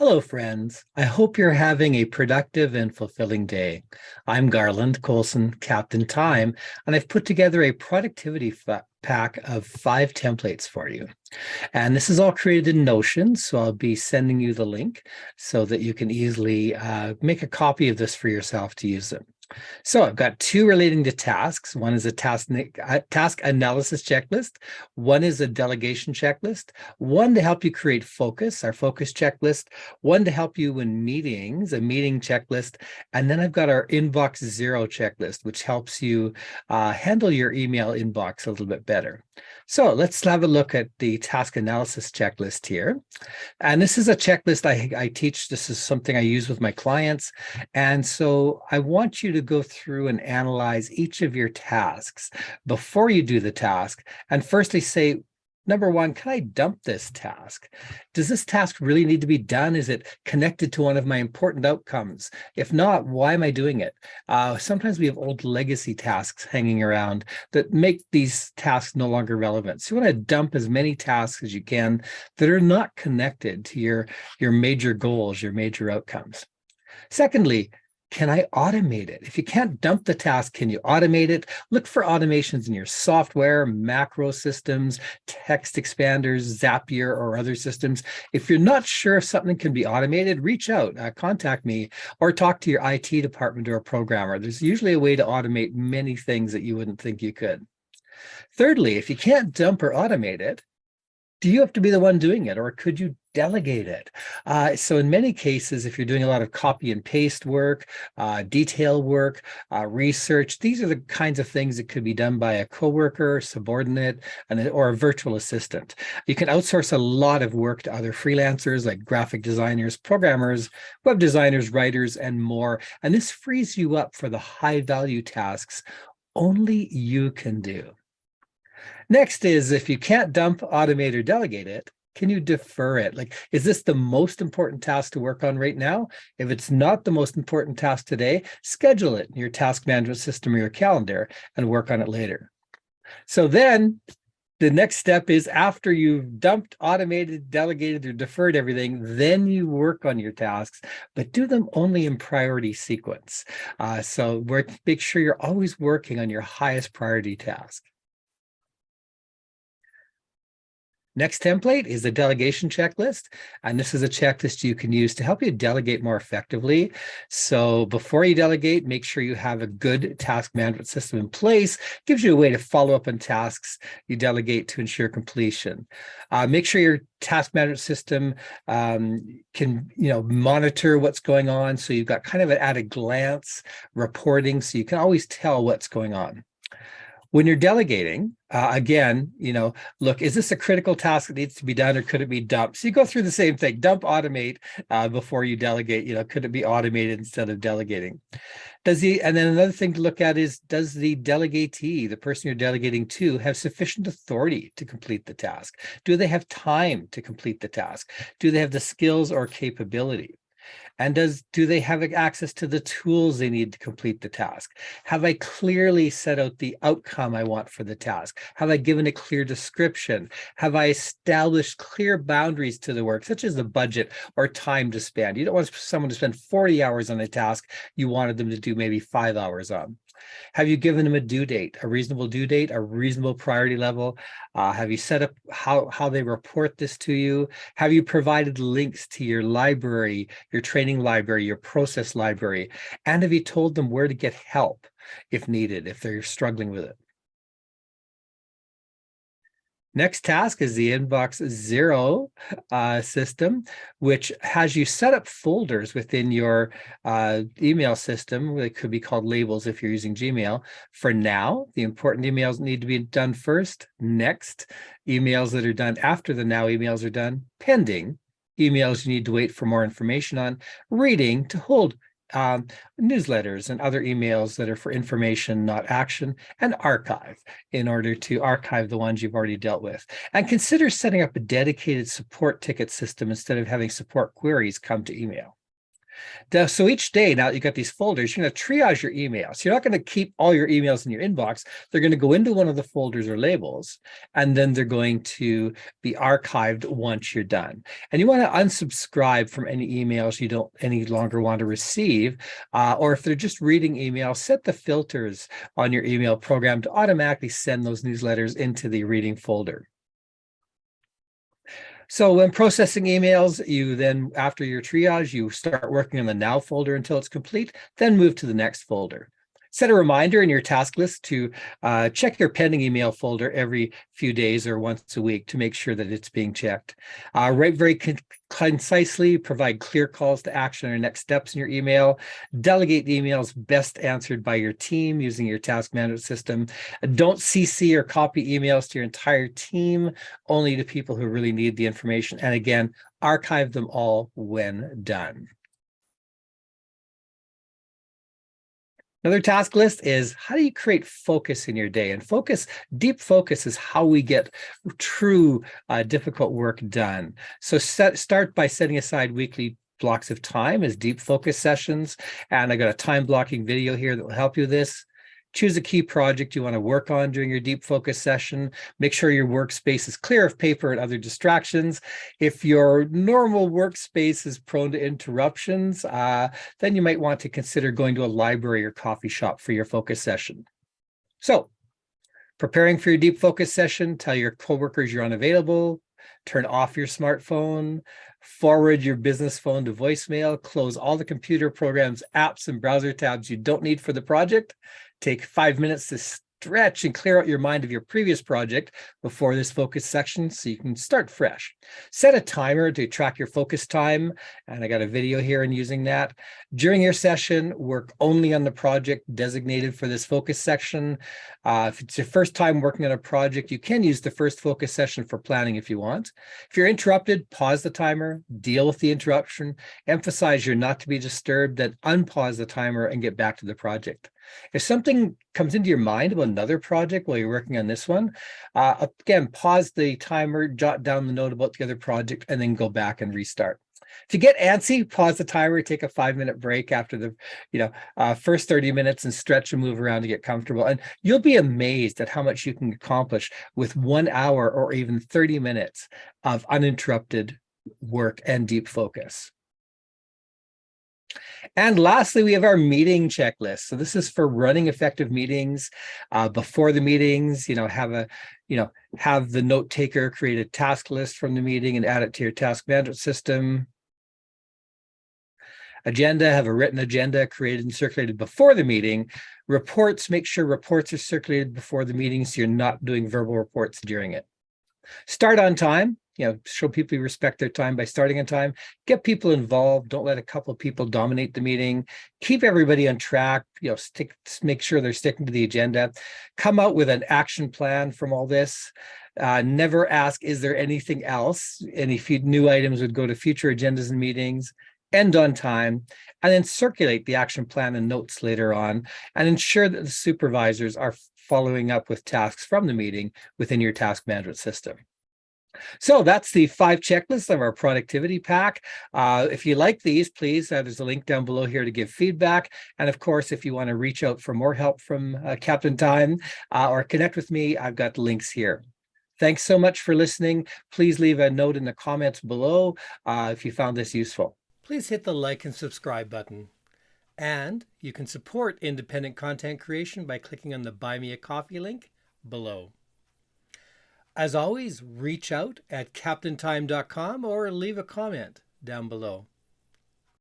Hello, friends. I hope you're having a productive and fulfilling day. I'm Garland, Coulson, Captain Time, and I've put together a productivity pack of 5 templates for you. And this is all created in Notion, so I'll be sending you the link so that you can easily make a copy of this for yourself to use it. So I've got two relating to tasks. One is a task analysis checklist. One is a delegation checklist. One to help you create focus, our focus checklist. One to help you in meetings, a meeting checklist. And then I've got our inbox zero checklist, which helps you handle your email inbox a little bit better. So let's have a look at the task analysis checklist here. And this is a checklist I teach. This is something I use with my clients. And so I want you to go through and analyze each of your tasks before you do the task. And firstly say, number one, can I dump this task? Does this task really need to be done? Is it connected to one of my important outcomes? If not, why am I doing it? Sometimes we have old legacy tasks hanging around that make these tasks no longer relevant. So you want to dump as many tasks as you can that are not connected to your major goals, your major outcomes. Secondly, can I automate it? If you can't dump the task, can you automate it? Look for automations in your software, macro systems, text expanders, Zapier, or other systems. If you're not sure if something can be automated, reach out, contact me, or talk to your IT department or a programmer. There's usually a way to automate many things that you wouldn't think you could. Thirdly, if you can't dump or automate it, do you have to be the one doing it, or could you delegate it? So in many cases, if you're doing a lot of copy and paste work, detail work, research, these are the kinds of things that could be done by a coworker, subordinate, or a virtual assistant. You can outsource a lot of work to other freelancers like graphic designers, programmers, web designers, writers, and more. And this frees you up for the high-value tasks only you can do. Next is, if you can't dump, automate, or delegate it, can you defer it? Like, is this the most important task to work on right now? If it's not the most important task today, schedule it in your task management system or your calendar and work on it later. So then the next step is, after you've dumped, automated, delegated, or deferred everything, then you work on your tasks, but do them only in priority sequence. So make sure you're always working on your highest priority task. Next template is the delegation checklist, and this is a checklist you can use to help you delegate more effectively. So before you delegate, make sure you have a good task management system in place. It gives you a way to follow up on tasks you delegate to ensure completion. Make sure your task management system can monitor what's going on, so you've got kind of an at-a-glance reporting, so you can always tell what's going on. When you're delegating, again, look, is this a critical task that needs to be done, or could it be dumped? So you go through the same thing, dump, automate before you delegate. Could it be automated instead of delegating? And then another thing to look at is, does the delegatee, the person you're delegating to, have sufficient authority to complete the task? Do they have time to complete the task? Do they have the skills or capability? And do they have access to the tools they need to complete the task? Have I clearly set out the outcome I want for the task? Have I given a clear description? Have I established clear boundaries to the work, such as the budget or time to spend? You don't want someone to spend 40 hours on a task you wanted them to do maybe 5 hours on. Have you given them a due date, a reasonable due date, a reasonable priority level? Have you set up how they report this to you? Have you provided links to your library, your training library, your process library? And have you told them where to get help if needed, if they're struggling with it? Next task is the inbox zero system, which has you set up folders within your email system. They could be called labels if you're using Gmail. For now, the important emails need to be done first. Next, emails that are done after the now emails are done. Pending, emails you need to wait for more information on. Reading, to hold newsletters and other emails that are for information, not action. And archive, in order to archive the ones you've already dealt with. And consider setting up a dedicated support ticket system instead of having support queries come to email. So each day, now you got these folders, you're going to triage your emails. You're not going to keep all your emails in your inbox. They're going to go into one of the folders or labels, and then they're going to be archived once you're done. And you want to unsubscribe from any emails you don't any longer want to receive, or if they're just reading emails, set the filters on your email program to automatically send those newsletters into the reading folder. So when processing emails, you then, after your triage, you start working on the now folder until it's complete, then move to the next folder. Set a reminder in your task list to check your pending email folder every few days or once a week to make sure that it's being checked. Write very concisely, provide clear calls to action or next steps in your email. Delegate emails best answered by your team using your task management system. Don't CC or copy emails to your entire team, only to people who really need the information. And again, archive them all when done. Another task list is, how do you create focus in your day? And deep focus is how we get true difficult work done. So start by setting aside weekly blocks of time as deep focus sessions. And I got a time blocking video here that will help you with this. Choose a key project you want to work on during your deep focus session. Make sure your workspace is clear of paper and other distractions. If your normal workspace is prone to interruptions, then you might want to consider going to a library or coffee shop for your focus session. So, preparing for your deep focus session, tell your coworkers you're unavailable, turn off your smartphone, forward your business phone to voicemail, close all the computer programs, apps, and browser tabs you don't need for the project. Take 5 minutes to stretch and clear out your mind of your previous project before this focus section so you can start fresh. Set a timer to track your focus time, and I got a video here on using that. During your session, work only on the project designated for this focus section. If it's your first time working on a project, you can use the first focus session for planning if you want. If you're interrupted, pause the timer, deal with the interruption, emphasize you're not to be disturbed, then unpause the timer and get back to the project. If something comes into your mind about another project while you're working on this one, again, pause the timer, jot down the note about the other project, and then go back and restart. If you get antsy, pause the timer, take a 5-minute break after the first 30 minutes and stretch and move around to get comfortable. And you'll be amazed at how much you can accomplish with 1 hour or even 30 minutes of uninterrupted work and deep focus. And lastly, we have our meeting checklist. So this is for running effective meetings. Before the meetings, have the note taker create a task list from the meeting and add it to your task management system. Agenda, have a written agenda created and circulated before the meeting. Reports, make sure reports are circulated before the meeting so you're not doing verbal reports during it. Start on time. Show people you respect their time by starting on time. Get people involved. Don't let a couple of people dominate the meeting. Keep everybody on track. Make sure they're sticking to the agenda. Come out with an action plan from all this. Never ask, is there anything else? Any new items would go to future agendas and meetings. End on time, and then circulate the action plan and notes later on, and ensure that the supervisors are following up with tasks from the meeting within your task management system. So that's the 5 checklists of our productivity pack. If you like these, please, there's a link down below here to give feedback. And of course, if you want to reach out for more help from Captain Time or connect with me, I've got links here. Thanks so much for listening. Please leave a note in the comments below if you found this useful. Please hit the like and subscribe button. And you can support independent content creation by clicking on the Buy Me a Coffee link below. As always, reach out at captaintime.com or leave a comment down below.